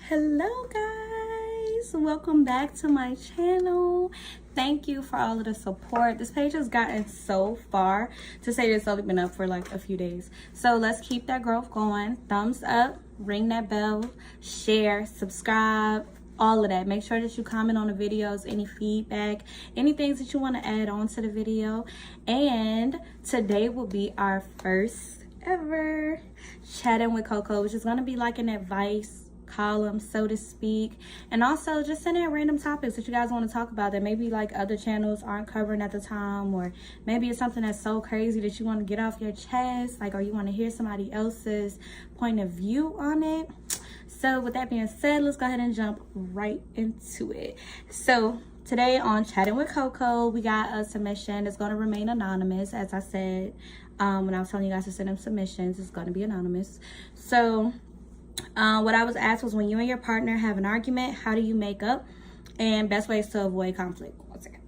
Hello guys, welcome back to my channel. Thank you for all of the support. This page has gotten so far to say it's only been up for like a few days, so let's keep that growth going. Thumbs up, ring that bell, share, subscribe, all of that. Make sure that you comment on the videos, any feedback, any things that you want to add on to the video. And today will be our first ever chatting with CoCoa, which is going to be like an advice column, so to speak, and also just send in random topics that you guys want to talk about that maybe like other channels aren't covering at the time, or maybe it's something that's so crazy that you want to get off your chest, like, or you want to hear somebody else's point of view on it. So with that being said, let's go ahead and jump right into it. So today on Chatting with CoCoa, we got a submission. It's going to remain anonymous, as I said when I was telling you guys to send them submissions. It's going to be anonymous. So what I was asked was, when you and your partner have an argument, how do you make up, and best ways to avoid conflict. One second.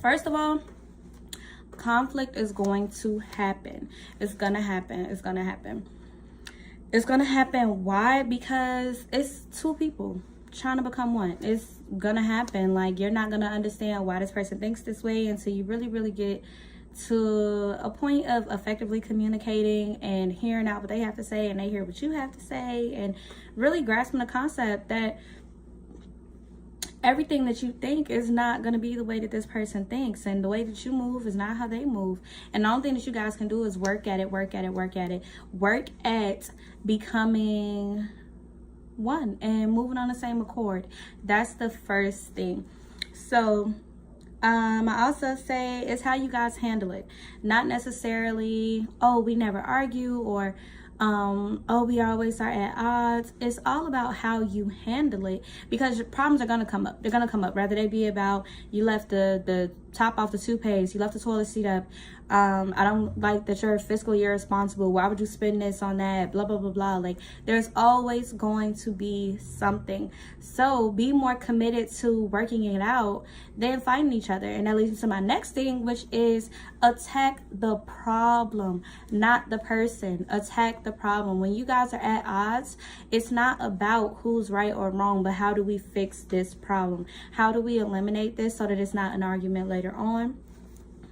First of all, conflict is going to happen. It's gonna happen. It's gonna happen. It's gonna happen. Why? Because it's two people trying to become one. It's gonna happen. Like, you're not gonna understand why this person thinks this way until you really get to a point of effectively communicating and hearing out what they have to say, and they hear what you have to say, and really grasping the concept that everything that you think is not going to be the way that this person thinks, and the way that you move is not how they move. And the only thing that you guys can do is work at becoming one and moving on the same accord. That's the first thing. So I also say it's how you guys handle it. Not necessarily, oh, we never argue, or oh, we always are at odds. It's all about how you handle it, because your problems are going to come up. They're going to come up, whether they be about you left the top off the toothpaste, you left the toilet seat up, I don't like that you're fiscally irresponsible, why would you spend this on that, blah blah blah blah. Like, there's always going to be something. So be more committed to working it out than fighting each other. And that leads me to my next thing, which is attack the problem, not the person. Attack the problem. When you guys are at odds, it's not about who's right or wrong, but how do we fix this problem? How do we eliminate this so that it's not an argument later on?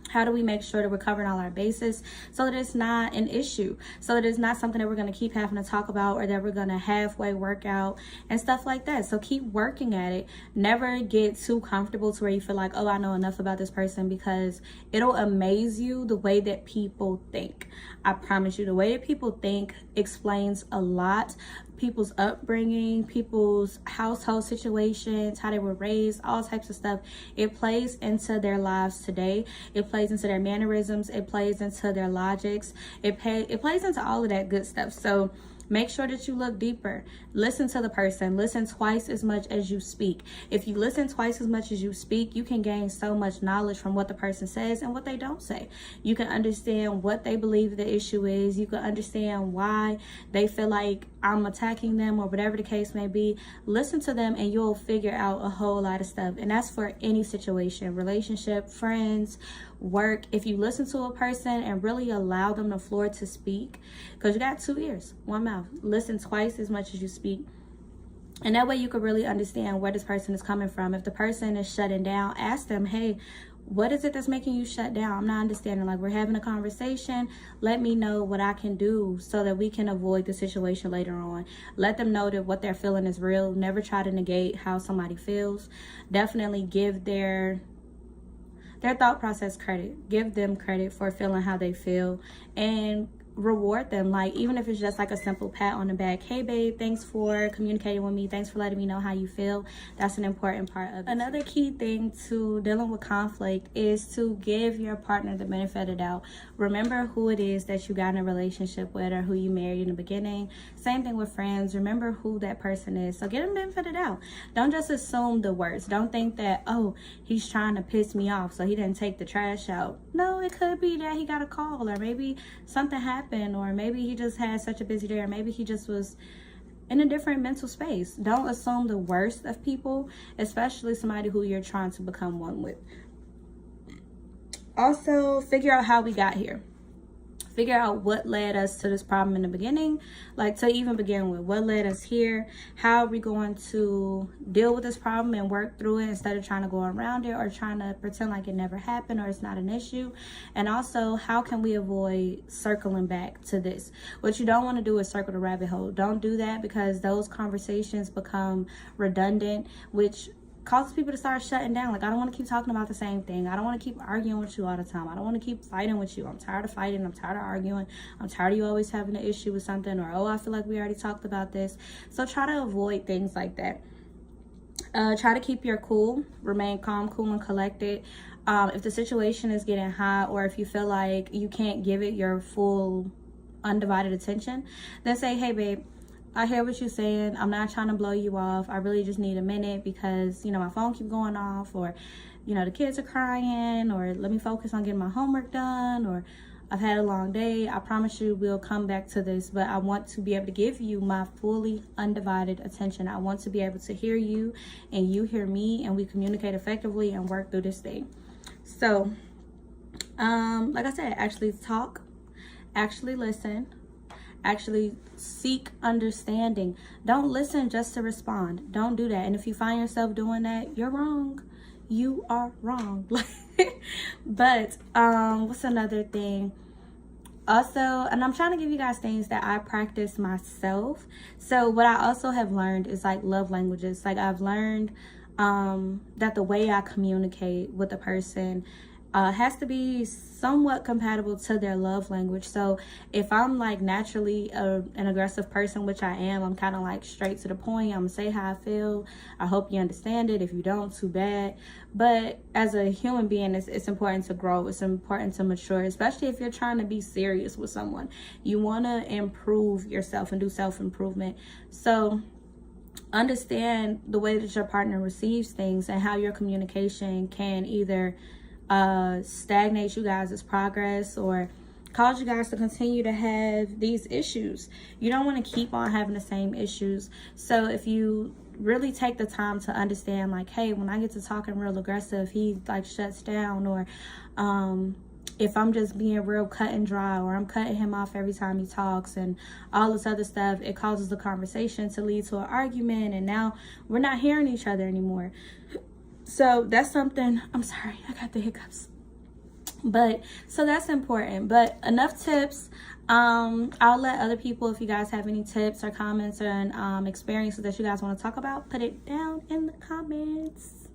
How do we make sure that we're covering all our bases so that it's not an issue, so that it's not something that we're going to keep having to talk about, or that we're going to halfway work out and stuff like that. So keep working at it. Never get too comfortable to where you feel like, oh, I know enough about this person, because it'll amaze you the way that people think. I promise you, the way that people think explains a lot. People's upbringing, people's household situations, how they were raised, all types of stuff. It plays into their lives today. It plays into their mannerisms. It plays into their logics. It plays into all of that good stuff. So make sure that you look deeper. Listen to the person. Listen twice as much as you speak. If you listen twice as much as you speak, you can gain so much knowledge from what the person says and what they don't say. You can understand what they believe the issue is. You can understand why they feel like I'm attacking them, or whatever the case may be. Listen to them and you'll figure out a whole lot of stuff. And that's for any situation, relationship, friends, work. If you listen to a person and really allow them the floor to speak, because you got two ears, one mouth. Listen twice as much as you speak. And that way you can really understand where this person is coming from. If the person is shutting down, ask them, hey, what is it that's making you shut down? I'm not understanding. Like, we're having a conversation. Let me know what I can do so that we can avoid the situation later on. Let them know that what they're feeling is real. Never try to negate how somebody feels. Definitely give their thought process credit. Give them credit for feeling how they feel, and reward them. Like, even if it's just like a simple pat on the back, hey babe, thanks for communicating with me, thanks for letting me know how you feel. That's an important part of it. Another key thing to dealing with conflict is to give your partner the benefit of the doubt. Remember who it is that you got in a relationship with, or who you married in the beginning. Same thing with friends. Remember who that person is. So get them the benefit of the doubt. Don't just assume the worst. Don't think that, oh, he's trying to piss me off, so he didn't take the trash out. No, it could be that he got a call, or maybe something happened, or maybe he just had such a busy day, or maybe he just was in a different mental space. Don't assume the worst of people, especially somebody who you're trying to become one with. Also, figure out how we got here. figure out what led us to this problem in the beginning, like to even begin with, what led us here, how are we going to deal with this problem and work through it instead of trying to go around it or trying to pretend like it never happened or it's not an issue. And also, how can we avoid circling back to this? What you don't want to do is circle the rabbit hole. Don't do that, because those conversations become redundant, which causes people to start shutting down. Like, I don't want to keep talking about the same thing. I don't want to keep arguing with you all the time. I don't want to keep fighting with you. I'm tired of fighting. I'm tired of arguing. I'm tired of you always having an issue with something, or, oh, I feel like we already talked about this. So try to avoid things like that. Try to keep your cool. Remain calm, cool, and collected. If the situation is getting hot, or if you feel like you can't give it your full undivided attention, then say, hey, babe, I hear what you're saying. I'm not trying to blow you off. I really just need a minute because, you know, my phone keeps going off, or, you know, the kids are crying, or let me focus on getting my homework done, or I've had a long day. I promise you we'll come back to this, but I want to be able to give you my fully undivided attention. I want to be able to hear you and you hear me, and we communicate effectively and work through this thing. So, like I said, actually talk, actually listen, actually seek understanding. Don't listen just to respond. Don't do that. And if you find yourself doing that, you're wrong. You are wrong. But what's another thing? Also, and I'm trying to give you guys things that I practice myself. So what I also have learned is like love languages. Like, I've learned that the way I communicate with a person has to be somewhat compatible to their love language. So if I'm like naturally an aggressive person, which I am, I'm kind of like straight to the point. I'm gonna say how I feel. I hope you understand it. If you don't, too bad. But as a human being, it's important to grow. It's important to mature, especially if you're trying to be serious with someone. You want to improve yourself and do self-improvement. So understand the way that your partner receives things and how your communication can either stagnate you guys' progress or cause you guys to continue to have these issues. You don't want to keep on having the same issues. So if you really take the time to understand, like, hey, when I get to talking real aggressive, he like shuts down, or if I'm just being real cut and dry, or I'm cutting him off every time he talks and all this other stuff, it causes the conversation to lead to an argument, and now we're not hearing each other anymore. So that's something, I'm sorry, I got the hiccups. But so that's important. But enough tips. I'll let other people, if you guys have any tips or comments and experiences that you guys want to talk about, put it down in the comments.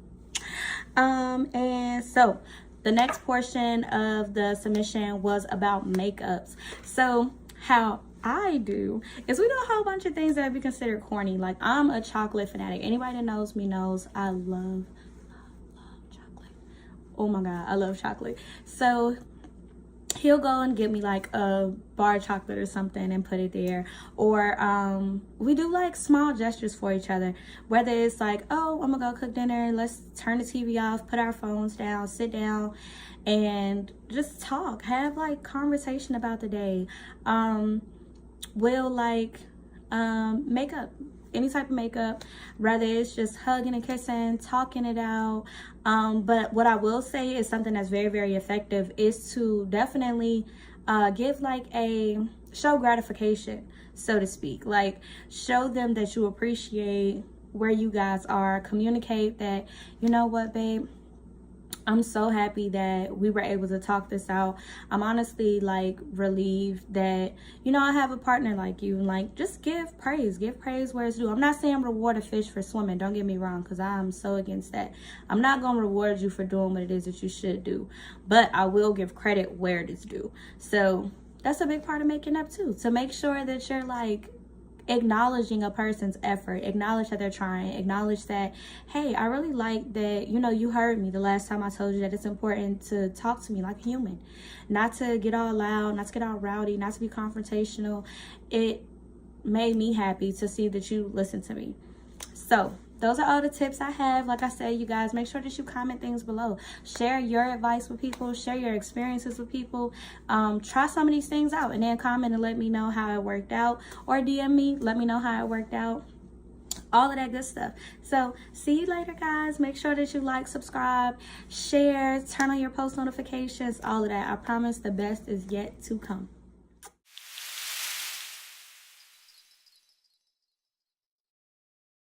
And so the next portion of the submission was about makeups. So how I do is we do a whole bunch of things that would be considered corny. Like, I'm a chocolate fanatic. Anybody that knows me knows I love chocolate. Oh my god, I love chocolate. So he'll go and get me like a bar of chocolate or something and put it there, or we do like small gestures for each other, whether it's like, oh, I'm gonna go cook dinner, let's turn the TV off, put our phones down, sit down and just talk, have like conversation about the day. We'll like makeup, any type of makeup, whether it's just hugging and kissing, talking it out. But what I will say is something that's very, very effective is to definitely give like a show gratification, so to speak. Like, show them that you appreciate where you guys are. Communicate that, you know what, babe, I'm so happy that we were able to talk this out. I'm honestly like relieved that, you know, I have a partner like you. And like, just give praise where it's due. I'm not saying reward a fish for swimming, don't get me wrong, because I'm so against that. I'm not gonna reward you for doing what it is that you should do, but I will give credit where it is due. So that's a big part of making up too, to make sure that you're like acknowledging a person's effort, acknowledge that they're trying, acknowledge that, hey, I really like that, you know, you heard me the last time I told you that it's important to talk to me like a human, not to get all loud, not to get all rowdy, not to be confrontational. It made me happy to see that you listen to me. So those are all the tips I have. Like I said, you guys, make sure that you comment things below. Share your advice with people. Share your experiences with people. Try some of these things out and then comment and let me know how it worked out. Or DM me, let me know how it worked out. All of that good stuff. So see you later, guys. Make sure that you like, subscribe, share, turn on your post notifications, all of that. I promise the best is yet to come.